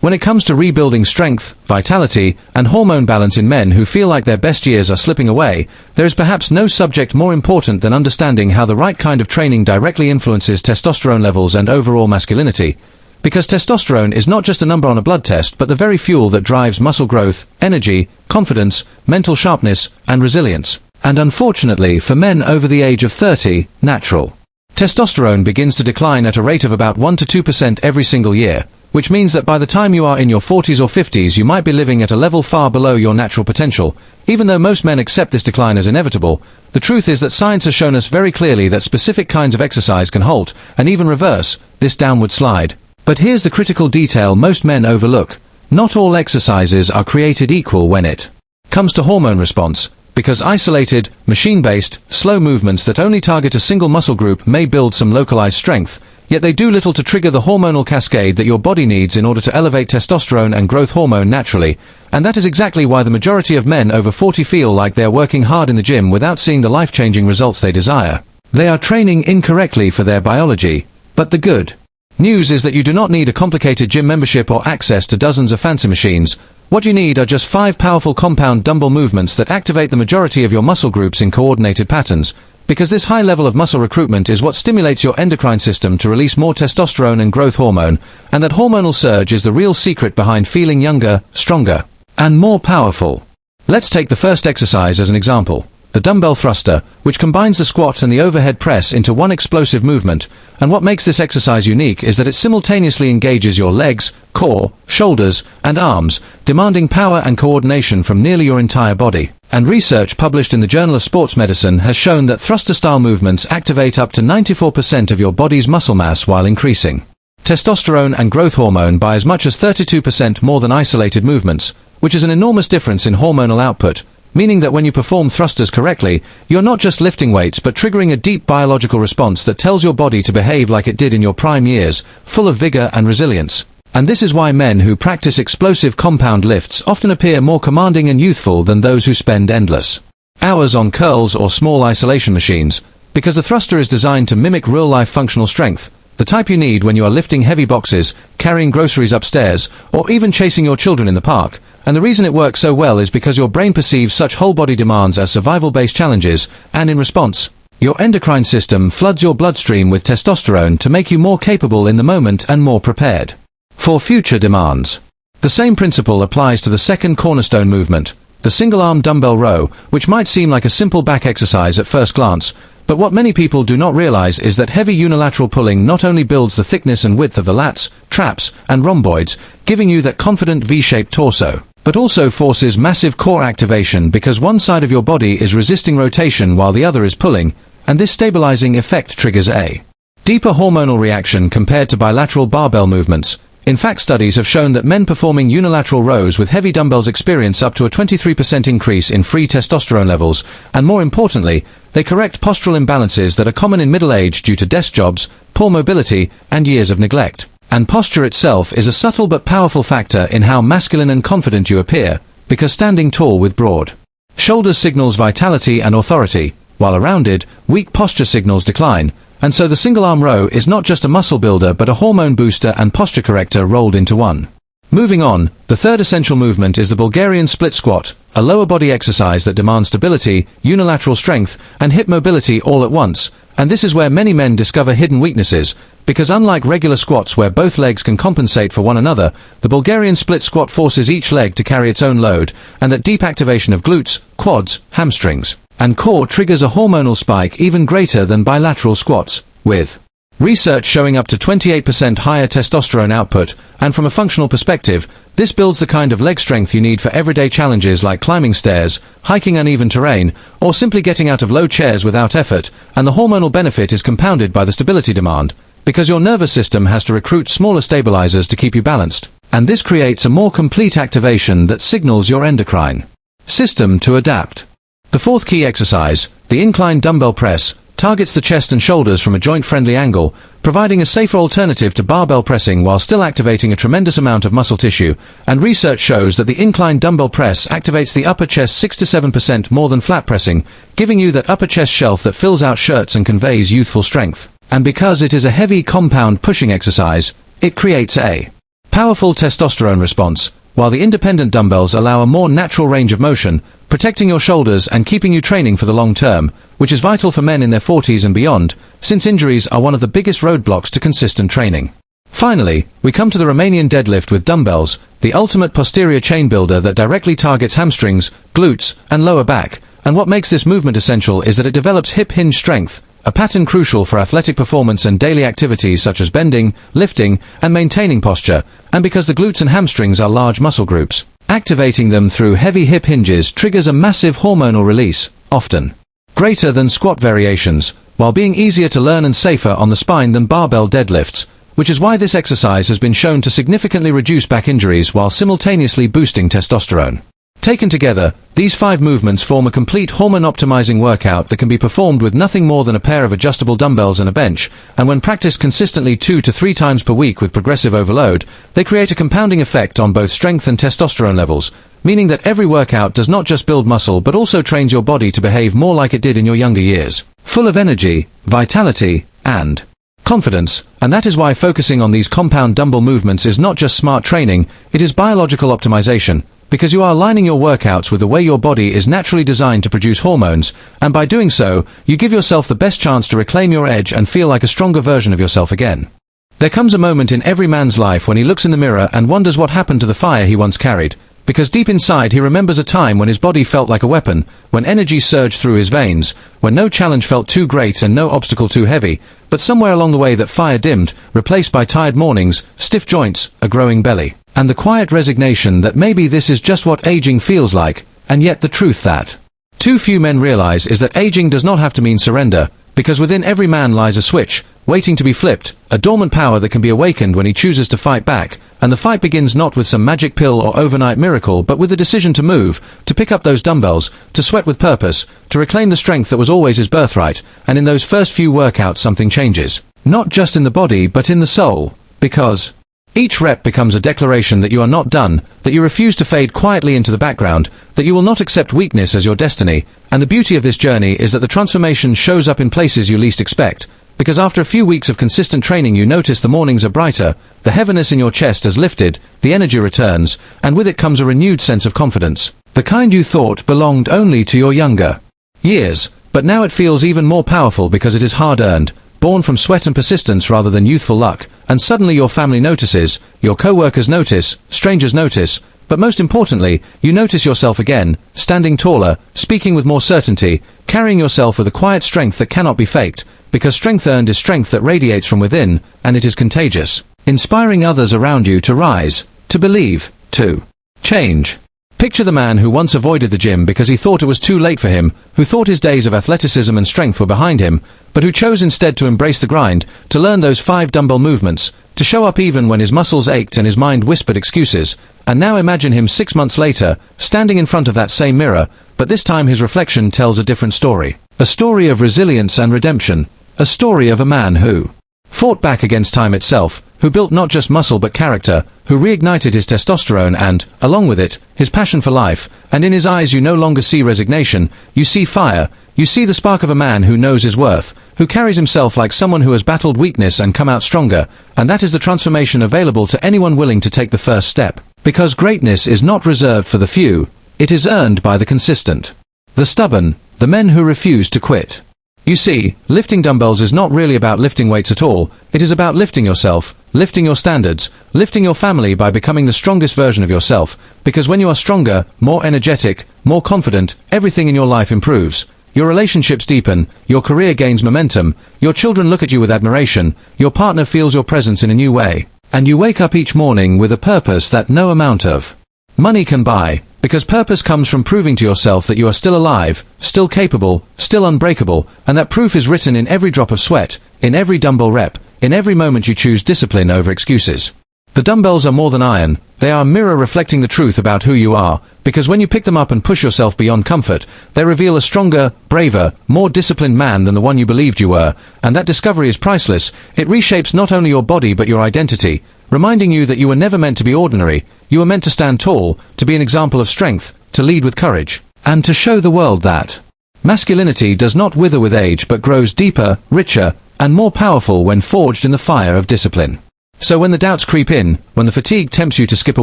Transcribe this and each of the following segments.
When it comes to rebuilding strength, vitality, and hormone balance in men who feel like their best years are slipping away, there is perhaps no subject more important than understanding how the right kind of training directly influences testosterone levels and overall masculinity. Because testosterone is not just a number on a blood test, but the very fuel that drives muscle growth, energy, confidence, mental sharpness, and resilience. And unfortunately, for men over the age of 30, natural testosterone begins to decline at a rate of about 1 to 2% every single year, which means that by the time you are in your 40s or 50s you might be living at a level far below your natural potential. Even though most men accept this decline as inevitable, the truth is that science has shown us very clearly that specific kinds of exercise can halt, and even reverse, this downward slide. But here's the critical detail most men overlook. Not all exercises are created equal when it comes to hormone response, because isolated, machine-based, slow movements that only target a single muscle group may build some localized strength, yet they do little to trigger the hormonal cascade that your body needs in order to elevate testosterone and growth hormone naturally. And that is exactly why the majority of men over 40 feel like they are working hard in the gym without seeing the life-changing results they desire. They are training incorrectly for their biology. But the good news is that you do not need a complicated gym membership or access to dozens of fancy machines. What you need are just 5 powerful compound dumbbell movements that activate the majority of your muscle groups in coordinated patterns. Because this high level of muscle recruitment is what stimulates your endocrine system to release more testosterone and growth hormone, and that hormonal surge is the real secret behind feeling younger, stronger, and more powerful. Let's take the first exercise as an example. The dumbbell thruster, which combines the squat and the overhead press into one explosive movement. And what makes this exercise unique is that it simultaneously engages your legs, core, shoulders, and arms, demanding power and coordination from nearly your entire body. And research published in the Journal of Sports Medicine has shown that thruster-style movements activate up to 94% of your body's muscle mass while increasing testosterone and growth hormone by as much as 32% more than isolated movements, which is an enormous difference in hormonal output. Meaning that when you perform thrusters correctly, you're not just lifting weights but triggering a deep biological response that tells your body to behave like it did in your prime years, full of vigor and resilience. And this is why men who practice explosive compound lifts often appear more commanding and youthful than those who spend endless hours on curls or small isolation machines, because the thruster is designed to mimic real-life functional strength, the type you need when you are lifting heavy boxes, carrying groceries upstairs, or even chasing your children in the park. And the reason it works so well is because your brain perceives such whole-body demands as survival-based challenges, and in response, your endocrine system floods your bloodstream with testosterone to make you more capable in the moment and more prepared for future demands. The same principle applies to the second cornerstone movement, the single-arm dumbbell row, which might seem like a simple back exercise at first glance, but what many people do not realize is that heavy unilateral pulling not only builds the thickness and width of the lats, traps, and rhomboids, giving you that confident V-shaped torso, but also forces massive core activation because one side of your body is resisting rotation while the other is pulling, and this stabilizing effect triggers a deeper hormonal reaction compared to bilateral barbell movements. In fact, studies have shown that men performing unilateral rows with heavy dumbbells experience up to a 23% increase in free testosterone levels, and more importantly, they correct postural imbalances that are common in middle age due to desk jobs, poor mobility, and years of neglect. And posture itself is a subtle but powerful factor in how masculine and confident you appear, because standing tall with broad shoulders signals vitality and authority, while a rounded, weak posture signals decline. And so the single-arm row is not just a muscle builder but a hormone booster and posture corrector rolled into one. Moving on, the third essential movement is the Bulgarian split squat, a lower body exercise that demands stability, unilateral strength, and hip mobility all at once. And this is where many men discover hidden weaknesses, because unlike regular squats where both legs can compensate for one another, the Bulgarian split squat forces each leg to carry its own load, and that deep activation of glutes, quads, hamstrings, and core triggers a hormonal spike even greater than bilateral squats, with research showing up to 28% higher testosterone output. And from a functional perspective, this builds the kind of leg strength you need for everyday challenges like climbing stairs, hiking uneven terrain, or simply getting out of low chairs without effort. And the hormonal benefit is compounded by the stability demand, because your nervous system has to recruit smaller stabilizers to keep you balanced. And this creates a more complete activation that signals your endocrine system to adapt. The fourth key exercise, the incline dumbbell press, targets the chest and shoulders from a joint-friendly angle, providing a safer alternative to barbell pressing while still activating a tremendous amount of muscle tissue. And research shows that the incline dumbbell press activates the upper chest 6 to 7% more than flat pressing, giving you that upper chest shelf that fills out shirts and conveys youthful strength. And because it is a heavy compound pushing exercise, it creates a Powerful testosterone response. While the independent dumbbells allow a more natural range of motion, protecting your shoulders and keeping you training for the long term, which is vital for men in their 40s and beyond, since injuries are one of the biggest roadblocks to consistent training. Finally, we come to the Romanian deadlift with dumbbells, the ultimate posterior chain builder that directly targets hamstrings, glutes, and lower back, and what makes this movement essential is that it develops hip hinge strength, a pattern crucial for athletic performance and daily activities such as bending, lifting, and maintaining posture, and because the glutes and hamstrings are large muscle groups. Activating them through heavy hip hinges triggers a massive hormonal release, often greater than squat variations, while being easier to learn and safer on the spine than barbell deadlifts, which is why this exercise has been shown to significantly reduce back injuries while simultaneously boosting testosterone. Taken together, these 5 movements form a complete hormone-optimizing workout that can be performed with nothing more than a pair of adjustable dumbbells and a bench, and when practiced consistently 2 to 3 times per week with progressive overload, they create a compounding effect on both strength and testosterone levels, meaning that every workout does not just build muscle but also trains your body to behave more like it did in your younger years, full of energy, vitality, and confidence. And that is why focusing on these compound dumbbell movements is not just smart training, it is biological optimization, because you are aligning your workouts with the way your body is naturally designed to produce hormones, and by doing so, you give yourself the best chance to reclaim your edge and feel like a stronger version of yourself again. There comes a moment in every man's life when he looks in the mirror and wonders what happened to the fire he once carried, because deep inside he remembers a time when his body felt like a weapon, when energy surged through his veins, when no challenge felt too great and no obstacle too heavy, but somewhere along the way that fire dimmed, replaced by tired mornings, stiff joints, a growing belly, and the quiet resignation that maybe this is just what aging feels like, and yet the truth that too few men realize is that aging does not have to mean surrender, because within every man lies a switch, waiting to be flipped, a dormant power that can be awakened when he chooses to fight back, and the fight begins not with some magic pill or overnight miracle but with the decision to move, to pick up those dumbbells, to sweat with purpose, to reclaim the strength that was always his birthright, and in those first few workouts something changes. Not just in the body but in the soul, because each rep becomes a declaration that you are not done, that you refuse to fade quietly into the background, that you will not accept weakness as your destiny, and the beauty of this journey is that the transformation shows up in places you least expect, because after a few weeks of consistent training you notice the mornings are brighter, the heaviness in your chest has lifted, the energy returns, and with it comes a renewed sense of confidence, the kind you thought belonged only to your younger years, but now it feels even more powerful because it is hard-earned, born from sweat and persistence rather than youthful luck, and suddenly your family notices, your co-workers notice, strangers notice, but most importantly, you notice yourself again, standing taller, speaking with more certainty, carrying yourself with a quiet strength that cannot be faked, because strength earned is strength that radiates from within, and it is contagious, inspiring others around you to rise, to believe, to change. Picture the man who once avoided the gym because he thought it was too late for him, who thought his days of athleticism and strength were behind him, but who chose instead to embrace the grind, to learn those 5 dumbbell movements, to show up even when his muscles ached and his mind whispered excuses, and now imagine him 6 months later, standing in front of that same mirror, but this time his reflection tells a different story. A story of resilience and redemption, a story of a man who fought back against time itself, who built not just muscle but character, who reignited his testosterone and, along with it, his passion for life, and in his eyes you no longer see resignation, you see fire, you see the spark of a man who knows his worth, who carries himself like someone who has battled weakness and come out stronger, and that is the transformation available to anyone willing to take the first step. Because greatness is not reserved for the few, it is earned by the consistent, the stubborn, the men who refuse to quit. You see, lifting dumbbells is not really about lifting weights at all, it is about lifting yourself, lifting your standards, lifting your family by becoming the strongest version of yourself, because when you are stronger, more energetic, more confident, everything in your life improves. Your relationships deepen, your career gains momentum, your children look at you with admiration, your partner feels your presence in a new way, and you wake up each morning with a purpose that no amount of money can buy. Because purpose comes from proving to yourself that you are still alive, still capable, still unbreakable, and that proof is written in every drop of sweat, in every dumbbell rep, in every moment you choose discipline over excuses. The dumbbells are more than iron, they are a mirror reflecting the truth about who you are, because when you pick them up and push yourself beyond comfort, they reveal a stronger, braver, more disciplined man than the one you believed you were, and that discovery is priceless. It reshapes not only your body but your identity, reminding you that you were never meant to be ordinary, you were meant to stand tall, to be an example of strength, to lead with courage, and to show the world that masculinity does not wither with age but grows deeper, richer, and more powerful when forged in the fire of discipline. So when the doubts creep in, when the fatigue tempts you to skip a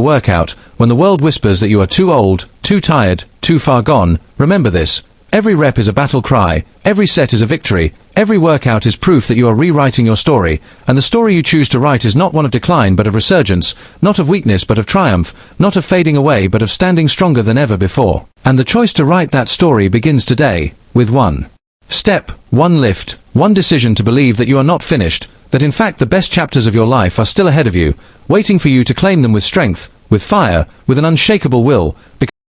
workout, when the world whispers that you are too old, too tired, too far gone, remember this. Every rep is a battle cry, every set is a victory, every workout is proof that you are rewriting your story, and the story you choose to write is not one of decline but of resurgence, not of weakness but of triumph, not of fading away but of standing stronger than ever before. And the choice to write that story begins today, with one step, one lift, one decision to believe that you are not finished, that in fact the best chapters of your life are still ahead of you, waiting for you to claim them with strength, with fire, with an unshakable will, because